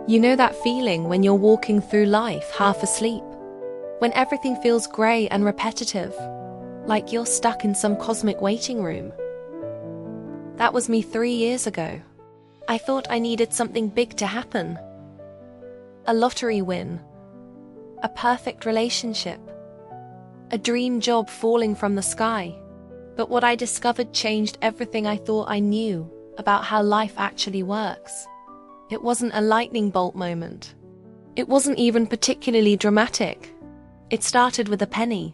You know that feeling when you're walking through life half asleep? When everything feels grey and repetitive, like you're stuck in some cosmic waiting room? That was me 3 years ago. I thought I needed something big to happen. A lottery win. A perfect relationship. A dream job falling from the sky. But what I discovered changed everything I thought I knew about how life actually works. It wasn't a lightning bolt moment. It wasn't even particularly dramatic. It started with a penny.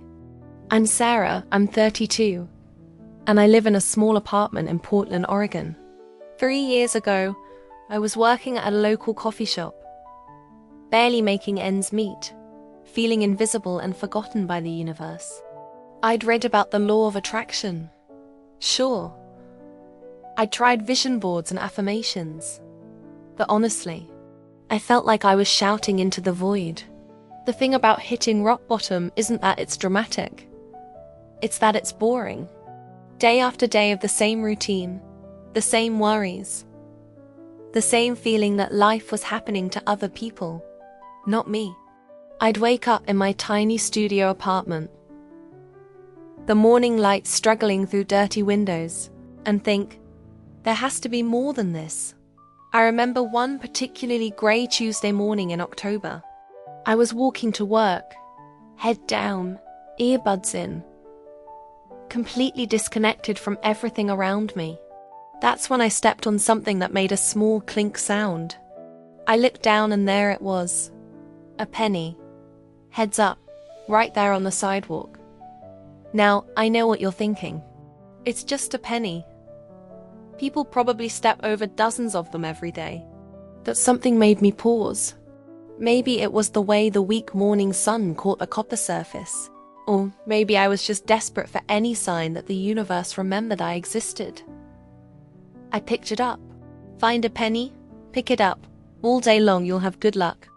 I'm Sarah, I'm 32, and I live in a small apartment in Portland, Oregon. 3 years ago, I was working at a local coffee shop, barely making ends meet, feeling invisible and forgotten by the universe. I'd read about the law of attraction. Sure. I'd tried vision boards and affirmations. But honestly, I felt like I was shouting into the void. The thing about hitting rock bottom isn't that it's dramatic. It's that it's boring. Day after day of the same routine, the same worries, the same feeling that life was happening to other people, not me. I'd wake up in my tiny studio apartment, the morning light struggling through dirty windows, and think, there has to be more than this. I remember one particularly grey Tuesday morning in October. I was walking to work, head down, earbuds in, completely disconnected from everything around me. That's when I stepped on something that made a small clink sound. I looked down and there it was. A penny. Heads up, right there on the sidewalk. Now, I know what you're thinking. It's just a penny. People probably step over dozens of them every day. That something made me pause. Maybe it was the way the weak morning sun caught the copper surface. Or maybe I was just desperate for any sign that the universe remembered I existed. I picked it up. Find a penny, pick it up. All day long you'll have good luck.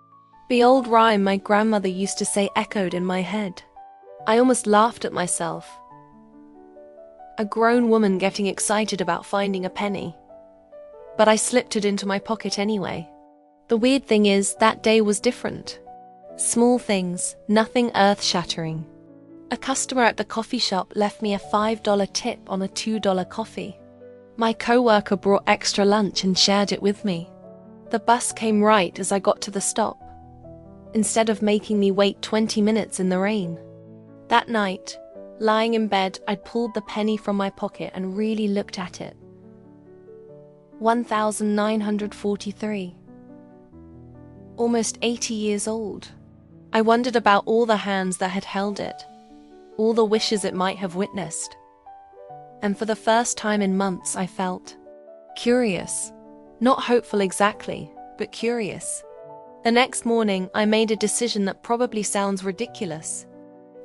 The old rhyme my grandmother used to say echoed in my head. I almost laughed at myself. A grown woman getting excited about finding a penny. But I slipped it into my pocket anyway. The weird thing is, that day was different. Small things, nothing earth-shattering. A customer at the coffee shop left me a $5 tip on a $2 coffee. My coworker brought extra lunch and shared it with me. The bus came right as I got to the stop, instead of making me wait 20 minutes in the rain. That night, lying in bed, I'd pulled the penny from my pocket and really looked at it. 1,943. Almost 80 years old. I wondered about all the hands that had held it, all the wishes it might have witnessed. And for the first time in months, I felt curious. Not hopeful exactly, but curious. The next morning, I made a decision that probably sounds ridiculous.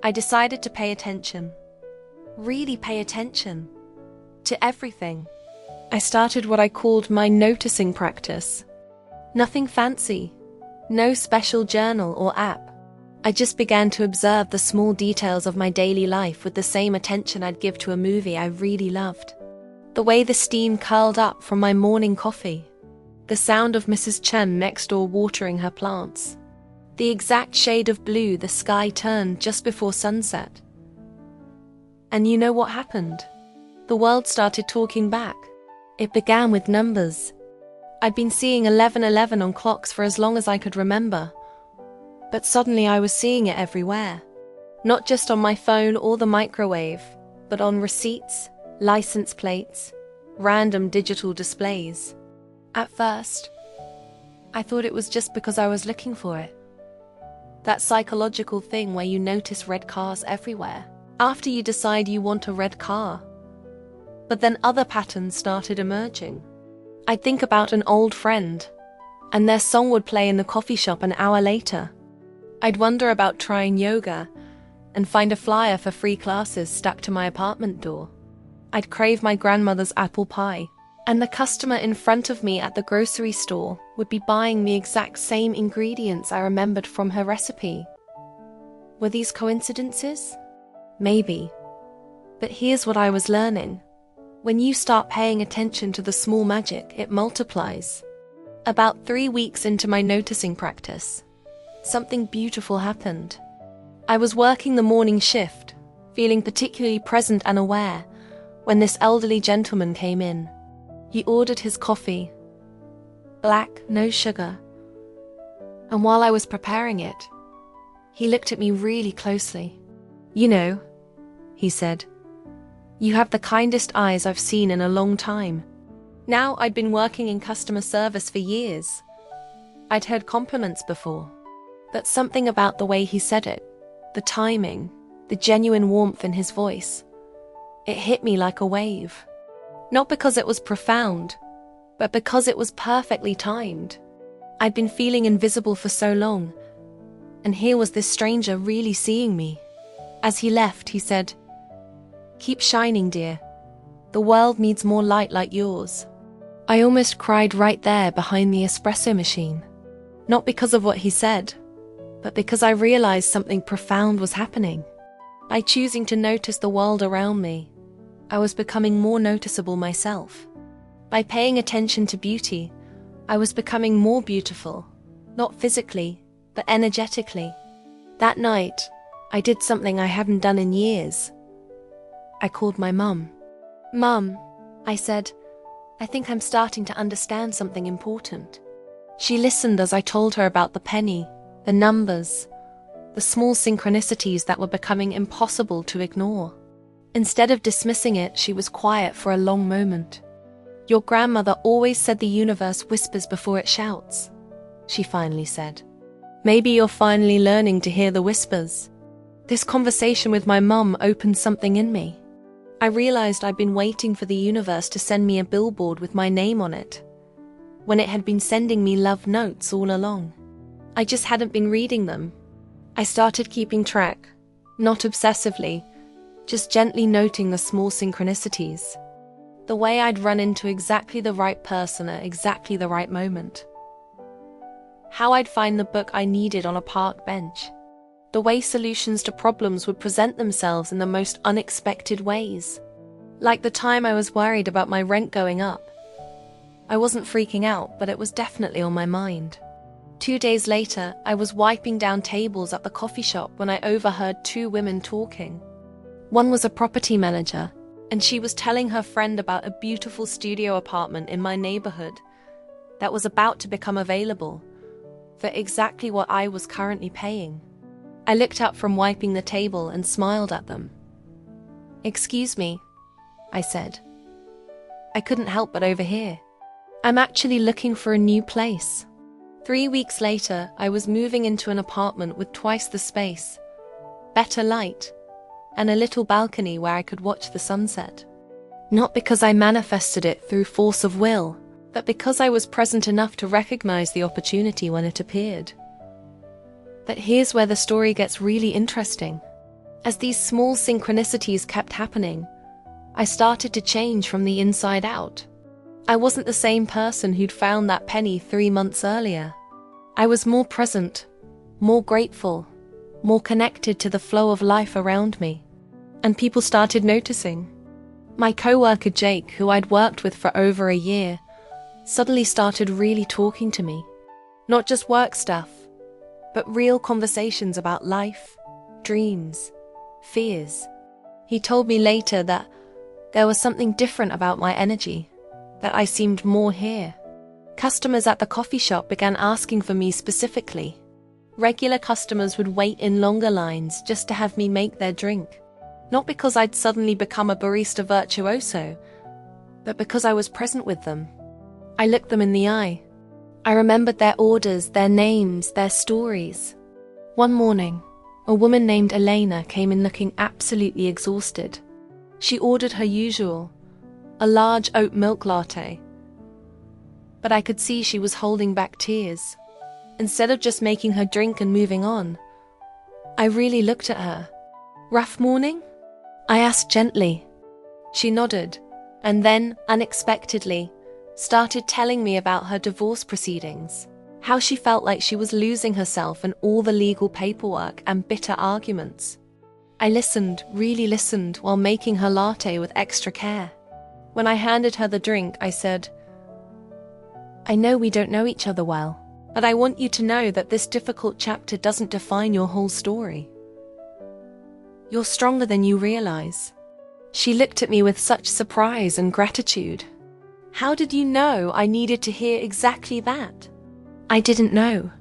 I decided to pay attention. Really pay attention. To everything. I started what I called my noticing practice. Nothing fancy. No special journal or app. I just began to observe the small details of my daily life with the same attention I'd give to a movie I really loved. The way the steam curled up from my morning coffee. The sound of Mrs. Chen next door watering her plants. The exact shade of blue the sky turned just before sunset. And you know what happened? The world started talking back. It began with numbers. I'd been seeing 11:11 on clocks for as long as I could remember. But suddenly I was seeing it everywhere. Not just on my phone or the microwave, but on receipts, license plates, random digital displays. At first, I thought it was just because I was looking for it. That psychological thing where you notice red cars everywhere, after you decide you want a red car. But then other patterns started emerging. I'd think about an old friend, and their song would play in the coffee shop an hour later. I'd wonder about trying yoga, and find a flyer for free classes stuck to my apartment door. I'd crave my grandmother's apple pie, and the customer in front of me at the grocery store would be buying the exact same ingredients I remembered from her recipe. Were these coincidences? Maybe. But here's what I was learning. When you start paying attention to the small magic, it multiplies. About 3 weeks into my noticing practice, something beautiful happened. I was working the morning shift, feeling particularly present and aware, when this elderly gentleman came in. He ordered his coffee, black, no sugar, and while I was preparing it, he looked at me really closely. "You know," he said, "you have the kindest eyes I've seen in a long time." Now, I'd been working in customer service for years. I'd heard compliments before, but something about the way he said it, the timing, the genuine warmth in his voice, it hit me like a wave. Not because it was profound, but because it was perfectly timed. I'd been feeling invisible for so long, and here was this stranger really seeing me. As he left, he said, "Keep shining, dear. The world needs more light like yours." I almost cried right there behind the espresso machine. Not because of what he said, but because I realized something profound was happening. By choosing to notice the world around me, I was becoming more noticeable myself. By paying attention to beauty, I was becoming more beautiful, not physically, but energetically. That night, I did something I hadn't done in years. I called my mum. "Mum," I said, "I think I'm starting to understand something important." She listened as I told her about the penny, the numbers, the small synchronicities that were becoming impossible to ignore. Instead of dismissing it, she was quiet for a long moment. "Your grandmother always said the universe whispers before it shouts," she finally said. "Maybe you're finally learning to hear the whispers." This conversation with my mum opened something in me. I realized I'd been waiting for the universe to send me a billboard with my name on it, when it had been sending me love notes all along. I just hadn't been reading them. I started keeping track, not obsessively, just gently noting the small synchronicities. The way I'd run into exactly the right person at exactly the right moment. How I'd find the book I needed on a park bench. The way solutions to problems would present themselves in the most unexpected ways. Like the time I was worried about my rent going up. I wasn't freaking out, but it was definitely on my mind. 2 days later, I was wiping down tables at the coffee shop when I overheard 2 women talking. One was a property manager, and she was telling her friend about a beautiful studio apartment in my neighborhood that was about to become available for exactly what I was currently paying. I looked up from wiping the table and smiled at them. "Excuse me," I said. I couldn't help but overhear. "I'm actually looking for a new place." 3 weeks later, I was moving into an apartment with twice the space, better light, and a little balcony where I could watch the sunset. Not because I manifested it through force of will, but because I was present enough to recognize the opportunity when it appeared. But here's where the story gets really interesting. As these small synchronicities kept happening, I started to change from the inside out. I wasn't the same person who'd found that penny 3 months earlier. I was more present, more grateful, more connected to the flow of life around me. And people started noticing. My coworker Jake, who I'd worked with for over a year, suddenly started really talking to me. Not just work stuff, but real conversations about life, dreams, fears. He told me later that there was something different about my energy, that I seemed more here. Customers at the coffee shop began asking for me specifically. Regular customers would wait in longer lines just to have me make their drink. Not because I'd suddenly become a barista virtuoso, but because I was present with them. I looked them in the eye. I remembered their orders, their names, their stories. One morning, a woman named Elena came in looking absolutely exhausted. She ordered her usual, a large oat milk latte. But I could see she was holding back tears. Instead of just making her drink and moving on, I really looked at her. "Rough morning?" I asked gently. She nodded, and then, unexpectedly, started telling me about her divorce proceedings, how she felt like she was losing herself in all the legal paperwork and bitter arguments. I listened, really listened, while making her latte with extra care. When I handed her the drink, I said, I know we don't know each other well, but I want you to know that this difficult chapter doesn't define your whole story. You're stronger than you realize." She looked at me with such surprise and gratitude. "How did you know I needed to hear exactly that?" I didn't know,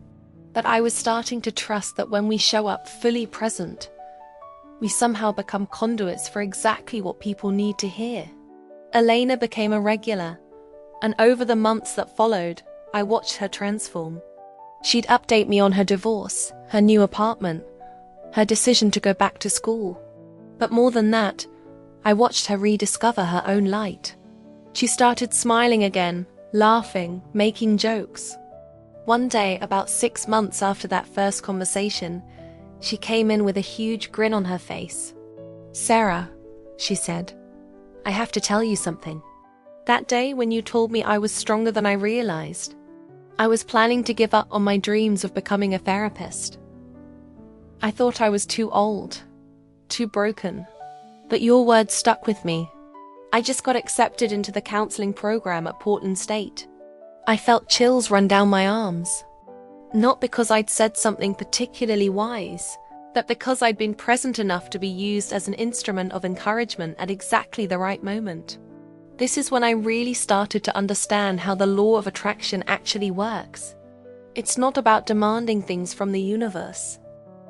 but I was starting to trust that when we show up fully present, we somehow become conduits for exactly what people need to hear. Elena became a regular, and over the months that followed, I watched her transform. She'd update me on her divorce, her new apartment, her decision to go back to school. But more than that, I watched her rediscover her own light. She started smiling again, laughing, making jokes. One day, about 6 months after that first conversation, she came in with a huge grin on her face. "Sarah," she said, "I have to tell you something. That day when you told me I was stronger than I realized, I was planning to give up on my dreams of becoming a therapist. I thought I was too old, too broken, but your words stuck with me. I just got accepted into the counseling program at Portland State. I felt chills run down my arms. Not because I'd said something particularly wise, but because I'd been present enough to be used as an instrument of encouragement at exactly the right moment. This is when I really started to understand how the law of attraction actually works. It's not about demanding things from the universe.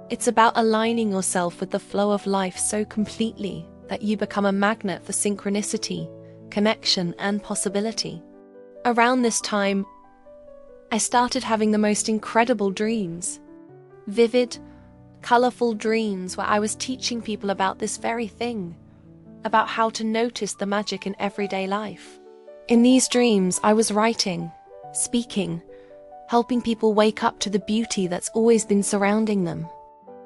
It's about aligning yourself with the flow of life so completely that you become a magnet for synchronicity, connection, and possibility. Around this time, I started having the most incredible dreams. Vivid, colorful dreams where I was teaching people about this very thing, about how to notice the magic in everyday life. In these dreams, I was writing, speaking, helping people wake up to the beauty that's always been surrounding them.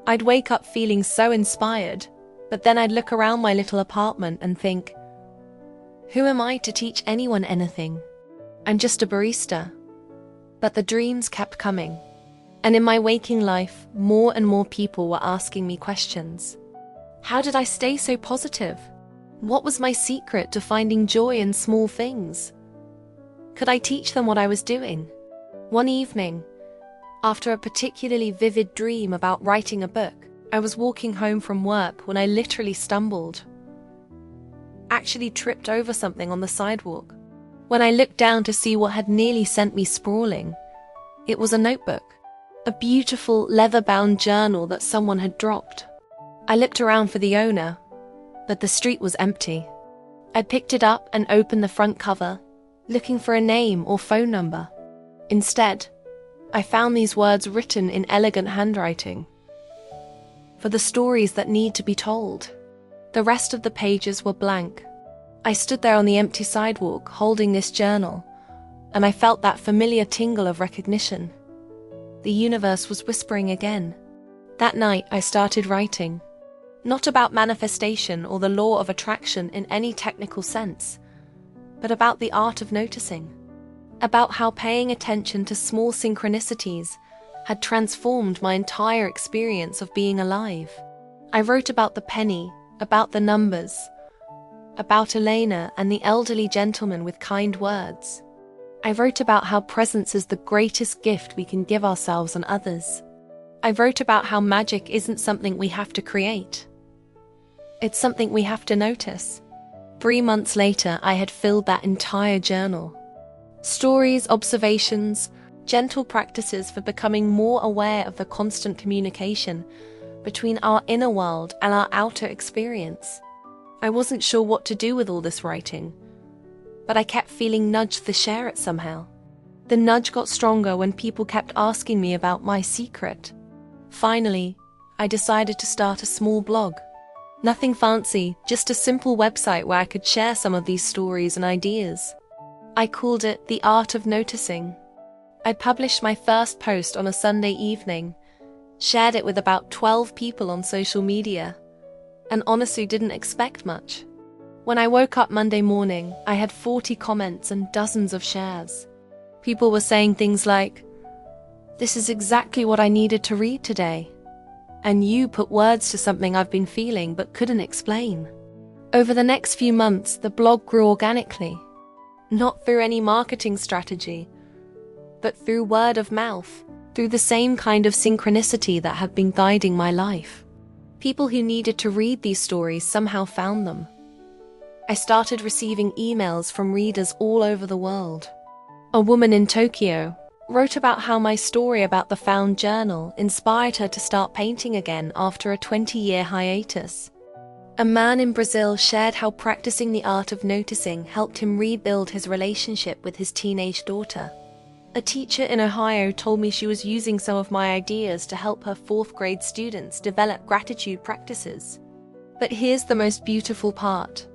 I'd wake up feeling so inspired, but then I'd look around my little apartment and think, who am I to teach anyone anything? I'm just a barista. But the dreams kept coming. And in my waking life, more and more people were asking me questions. How did I stay so positive? What was my secret to finding joy in small things? Could I teach them what I was doing? One evening, after a particularly vivid dream about writing a book, I was walking home from work when I literally stumbled. Actually tripped over something on the sidewalk. When I looked down to see what had nearly sent me sprawling, it was a notebook, a beautiful leather-bound journal that someone had dropped. I looked around for the owner, but the street was empty. I picked it up and opened the front cover, looking for a name or phone number. Instead, I found these words written in elegant handwriting. For the stories that need to be told. The rest of the pages were blank. I stood there on the empty sidewalk, holding this journal, and I felt that familiar tingle of recognition. The universe was whispering again. That night, I started writing. Not about manifestation or the law of attraction in any technical sense, but about the art of noticing. About how paying attention to small synchronicities had transformed my entire experience of being alive. I wrote about the penny, about the numbers, about Elena and the elderly gentleman with kind words. I wrote about how presence is the greatest gift we can give ourselves and others. I wrote about how magic isn't something we have to create. It's something we have to notice. 3 months later, I had filled that entire journal. Stories, observations, gentle practices for becoming more aware of the constant communication between our inner world and our outer experience. I wasn't sure what to do with all this writing, but I kept feeling nudged to share it somehow. The nudge got stronger when people kept asking me about my secret. Finally, I decided to start a small blog. Nothing fancy, just a simple website where I could share some of these stories and ideas. I called it The Art of Noticing. I published my first post on a Sunday evening, shared it with about 12 people on social media, and honestly didn't expect much. When I woke up Monday morning, I had 40 comments and dozens of shares. People were saying things like, "This is exactly what I needed to read today," and "You put words to something I've been feeling but couldn't explain." Over the next few months, the blog grew organically, not through any marketing strategy, but through word of mouth, through the same kind of synchronicity that had been guiding my life. People who needed to read these stories somehow found them. I started receiving emails from readers all over the world. A woman in Tokyo wrote about how my story about the found journal inspired her to start painting again after a 20-year hiatus. A man in Brazil shared how practicing the art of noticing helped him rebuild his relationship with his teenage daughter. A teacher in Ohio told me she was using some of my ideas to help her 4th grade students develop gratitude practices. But here's the most beautiful part.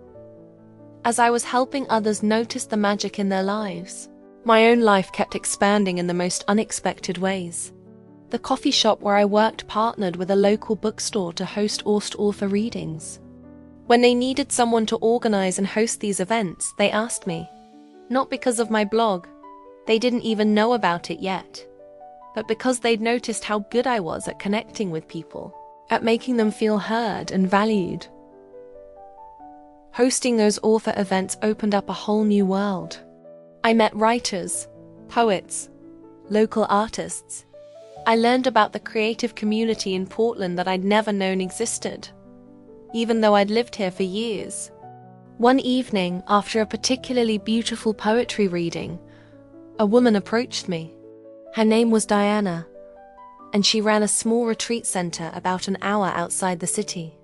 As I was helping others notice the magic in their lives, my own life kept expanding in the most unexpected ways. The coffee shop where I worked partnered with a local bookstore to host author readings. When they needed someone to organize and host these events, they asked me. Not because of my blog, they didn't even know about it yet, but because they'd noticed how good I was at connecting with people, at making them feel heard and valued. Hosting those author events opened up a whole new world. I met writers, poets, local artists. I learned about the creative community in Portland that I'd never known existed, even though I'd lived here for years. One evening, after a particularly beautiful poetry reading, a woman approached me. Her name was Diana, and she ran a small retreat center about an hour outside the city.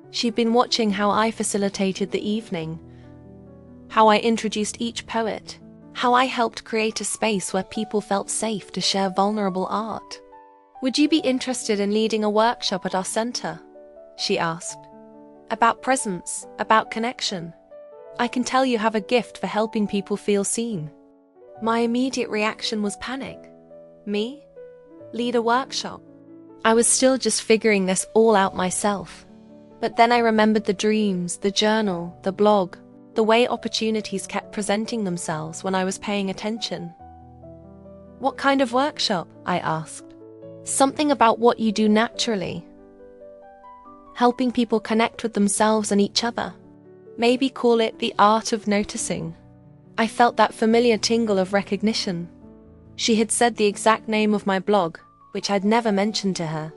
She'd been watching how I facilitated the evening, how I introduced each poet, how I helped create a space where people felt safe to share vulnerable art. "Would you be interested in leading a workshop at our center?" she asked. "About presence, about connection. I can tell you have a gift for helping people feel seen." My immediate reaction was panic. Me? Lead a workshop? I was still just figuring this all out myself. But then I remembered the dreams, the journal, the blog, the way opportunities kept presenting themselves when I was paying attention. "What kind of workshop?" I asked. "Something about what you do naturally. Helping people connect with themselves and each other. Maybe call it the art of noticing." I felt that familiar tingle of recognition. She had said the exact name of my blog, which I'd never mentioned to her.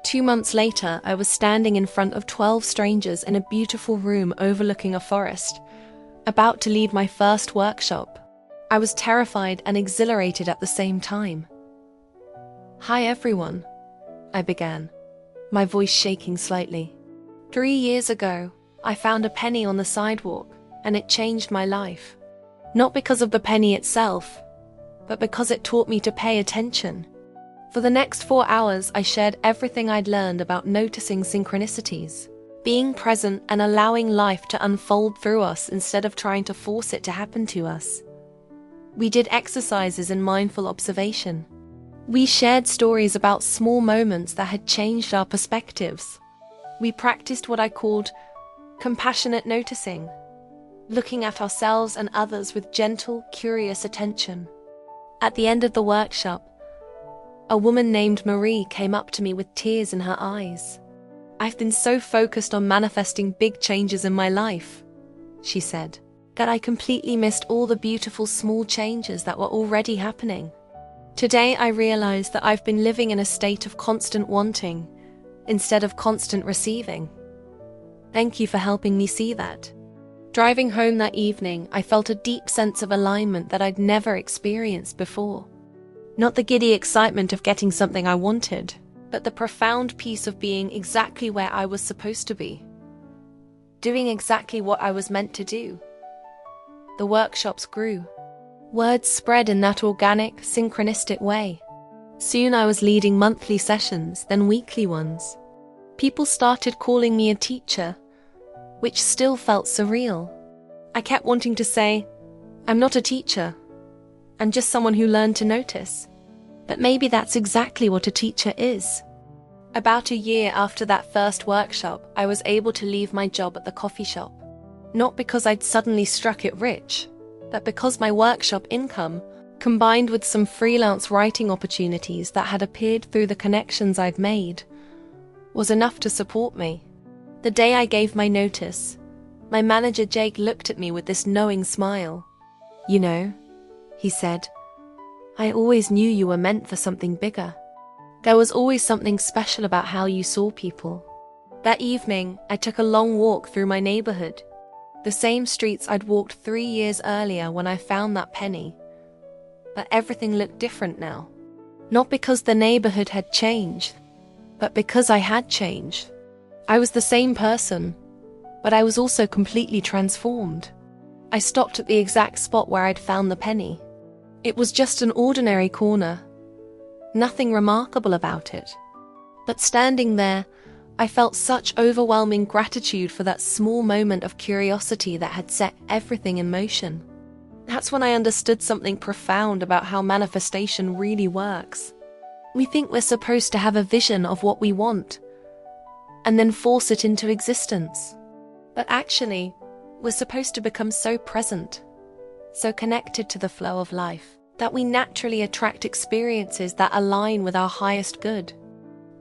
2 months later, I was standing in front of 12 strangers in a beautiful room overlooking a forest, about to lead my first workshop. I was terrified and exhilarated at the same time. "Hi everyone," I began, my voice shaking slightly. 3 years ago, I found a penny on the sidewalk, and it changed my life. Not because of the penny itself, but because it taught me to pay attention. For the next 4 hours, I shared everything I'd learned about noticing synchronicities, being present and allowing life to unfold through us instead of trying to force it to happen to us. We did exercises in mindful observation. We shared stories about small moments that had changed our perspectives. We practiced what I called compassionate noticing, looking at ourselves and others with gentle, curious attention. At the end of the workshop, a woman named Marie came up to me with tears in her eyes. "I've been so focused on manifesting big changes in my life," she said, "that I completely missed all the beautiful small changes that were already happening. Today I realized that I've been living in a state of constant wanting instead of constant receiving. Thank you for helping me see that." Driving home that evening, I felt a deep sense of alignment that I'd never experienced before. Not the giddy excitement of getting something I wanted, but the profound peace of being exactly where I was supposed to be, doing exactly what I was meant to do. The workshops grew. Words spread in that organic, synchronistic way. Soon I was leading monthly sessions, then weekly ones. People started calling me a teacher, which still felt surreal. I kept wanting to say, "I'm not a teacher. I'm just someone who learned to notice." But maybe that's exactly what a teacher is. About a year after that first workshop, I was able to leave my job at the coffee shop. Not because I'd suddenly struck it rich, but because my workshop income, combined with some freelance writing opportunities that had appeared through the connections I'd made, was enough to support me. The day I gave my notice, my manager Jake looked at me with this knowing smile. "You know," he said, I always knew you were meant for something bigger. There was always something special about how you saw people. That evening, I took a long walk through my neighborhood, the same streets I'd walked 3 years earlier when I found that penny. But everything looked different now. Not because the neighborhood had changed, but because I had changed. I was the same person, but I was also completely transformed. I stopped at the exact spot where I'd found the penny. It was just an ordinary corner, nothing remarkable about it. But standing there, I felt such overwhelming gratitude for that small moment of curiosity that had set everything in motion. That's when I understood something profound about how manifestation really works. We think we're supposed to have a vision of what we want, and then force it into existence. But actually, we're supposed to become so present, so connected to the flow of life, that we naturally attract experiences that align with our highest good.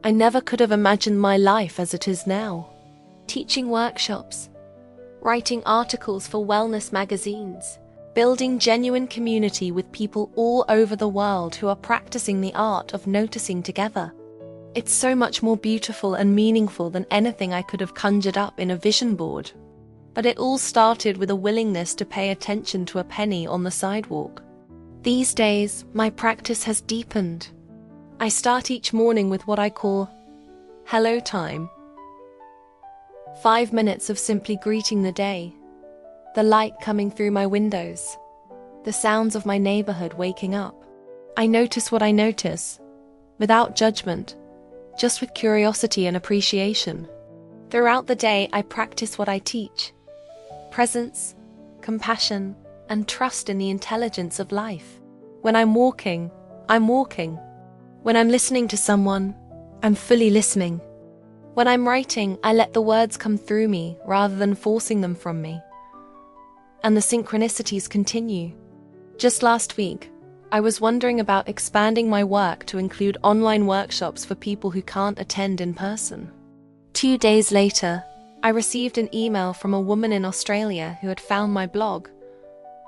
I never could have imagined my life as it is now. Teaching workshops, writing articles for wellness magazines, building genuine community with people all over the world who are practicing the art of noticing together. It's so much more beautiful and meaningful than anything I could have conjured up in a vision board. But it all started with a willingness to pay attention to a penny on the sidewalk. These days, my practice has deepened. I start each morning with what I call hello time. 5 minutes of simply greeting the day, the light coming through my windows, the sounds of my neighborhood waking up. I notice what I notice, without judgment, just with curiosity and appreciation. Throughout the day, I practice what I teach: presence, compassion, and trust in the intelligence of life. When I'm walking, I'm walking. When I'm listening to someone, I'm fully listening. When I'm writing, I let the words come through me rather than forcing them from me. And the synchronicities continue. Just last week, I was wondering about expanding my work to include online workshops for people who can't attend in person. 2 days later, I received an email from a woman in Australia who had found my blog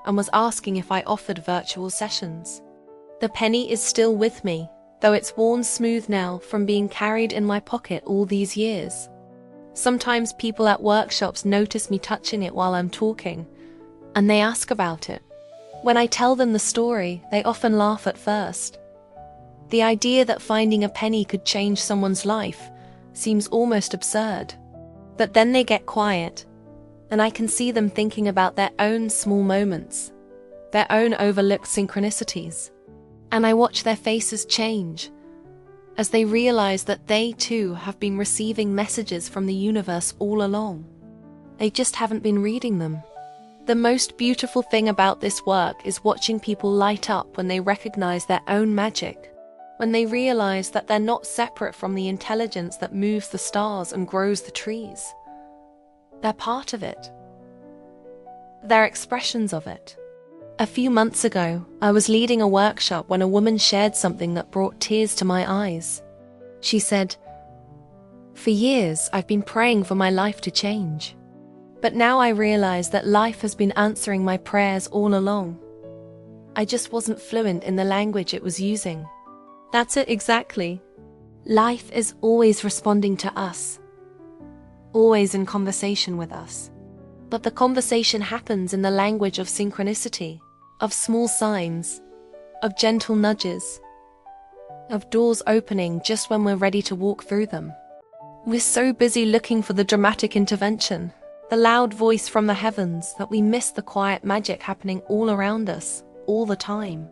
and was asking if I offered virtual sessions. The penny is still with me, though it's worn smooth now from being carried in my pocket all these years. Sometimes people at workshops notice me touching it while I'm talking, and they ask about it. When I tell them the story, they often laugh at first. The idea that finding a penny could change someone's life seems almost absurd. But then they get quiet, and I can see them thinking about their own small moments, their own overlooked synchronicities. And I watch their faces change as they realize that they too have been receiving messages from the universe all along. They just haven't been reading them. The most beautiful thing about this work is watching people light up when they recognize their own magic, when they realize that they're not separate from the intelligence that moves the stars and grows the trees. They're part of it. They're expressions of it. A few months ago, I was leading a workshop when a woman shared something that brought tears to my eyes. She said, "For years, I've been praying for my life to change. But now I realize that life has been answering my prayers all along. I just wasn't fluent in the language it was using." That's it exactly. Life is always responding to us, always in conversation with us. But the conversation happens in the language of synchronicity, of small signs, of gentle nudges, of doors opening just when we're ready to walk through them. We're so busy looking for the dramatic intervention, the loud voice from the heavens, that we miss the quiet magic happening all around us, all the time.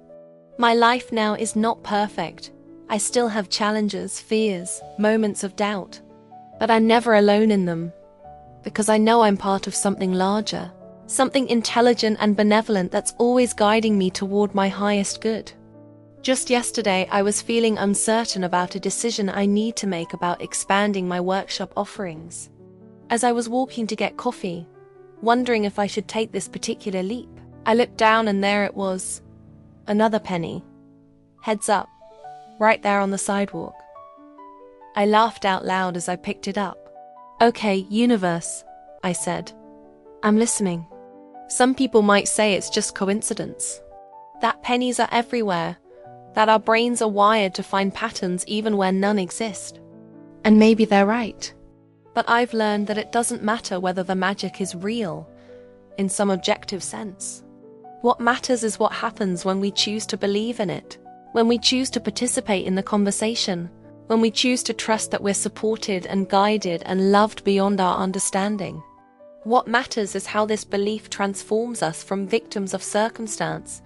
My life now is not perfect. I still have challenges, fears, moments of doubt. But I'm never alone in them, because I know I'm part of something larger, something intelligent and benevolent that's always guiding me toward my highest good. Just yesterday, I was feeling uncertain about a decision I need to make about expanding my workshop offerings. As I was walking to get coffee, wondering if I should take this particular leap, I looked down and there it was, another penny, heads up, right there on the sidewalk. I laughed out loud as I picked it up. "Okay, universe," I said. "I'm listening." Some people might say it's just coincidence, that pennies are everywhere, that our brains are wired to find patterns even where none exist. And maybe they're right. But I've learned that it doesn't matter whether the magic is real, in some objective sense. What matters is what happens when we choose to believe in it, when we choose to participate in the conversation, when we choose to trust that we're supported and guided and loved beyond our understanding. What matters is how this belief transforms us from victims of circumstance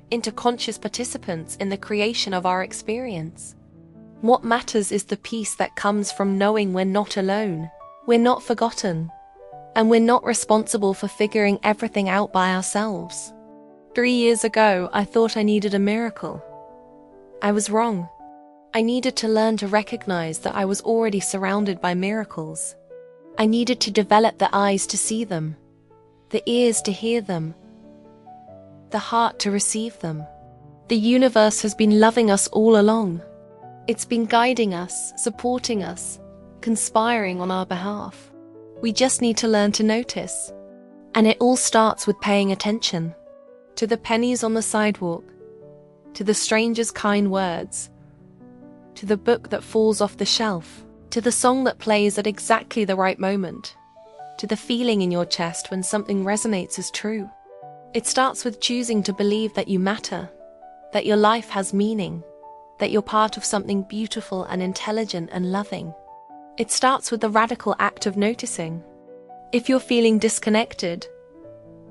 into conscious participants in the creation of our experience. What matters is the peace that comes from knowing we're not alone, we're not forgotten, and we're not responsible for figuring everything out by ourselves. 3 years ago, I thought I needed a miracle. I was wrong. I needed to learn to recognize that I was already surrounded by miracles. I needed to develop the eyes to see them, the ears to hear them, the heart to receive them. The universe has been loving us all along. It's been guiding us, supporting us, conspiring on our behalf. We just need to learn to notice. And it all starts with paying attention. To the pennies on the sidewalk, to the stranger's kind words, to the book that falls off the shelf, to the song that plays at exactly the right moment, to the feeling in your chest when something resonates as true. It starts with choosing to believe that you matter, that your life has meaning, that you're part of something beautiful and intelligent and loving. It starts with the radical act of noticing. If you're feeling disconnected,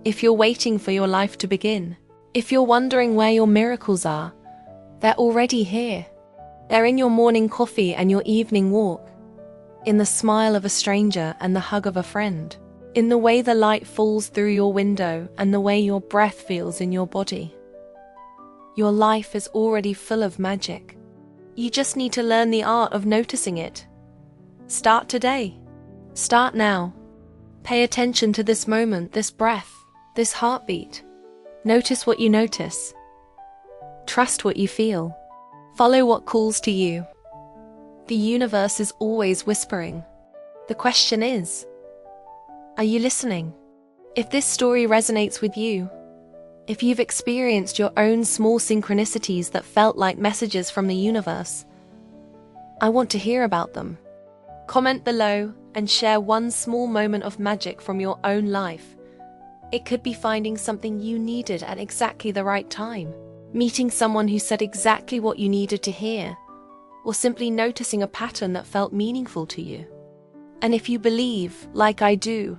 if you're waiting for your life to begin, if you're wondering where your miracles are, they're already here. They're in your morning coffee and your evening walk, in the smile of a stranger and the hug of a friend, in the way the light falls through your window and the way your breath feels in your body. Your life is already full of magic. You just need to learn the art of noticing it. Start today. Start now. Pay attention to this moment, this breath, this heartbeat. Notice what you notice. Trust what you feel. Follow what calls to you. The universe is always whispering. The question is, are you listening? If this story resonates with you, if you've experienced your own small synchronicities that felt like messages from the universe, I want to hear about them. Comment below and share one small moment of magic from your own life. It could be finding something you needed at exactly the right time, meeting someone who said exactly what you needed to hear, or simply noticing a pattern that felt meaningful to you. And if you believe, like I do,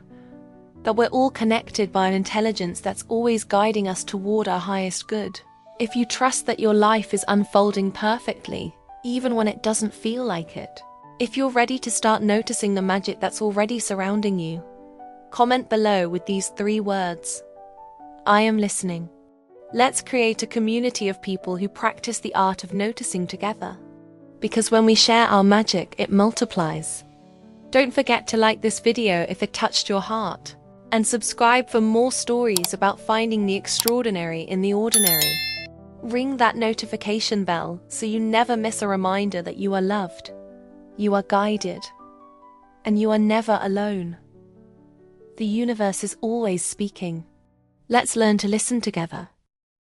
that we're all connected by an intelligence that's always guiding us toward our highest good, if you trust that your life is unfolding perfectly, even when it doesn't feel like it, if you're ready to start noticing the magic that's already surrounding you, comment below with these 3 words: I am listening. Let's create a community of people who practice the art of noticing together. Because when we share our magic, it multiplies. Don't forget to like this video if it touched your heart, and subscribe for more stories about finding the extraordinary in the ordinary. Ring that notification bell so you never miss a reminder that you are loved, you are guided, and you are never alone. The universe is always speaking. Let's learn to listen together.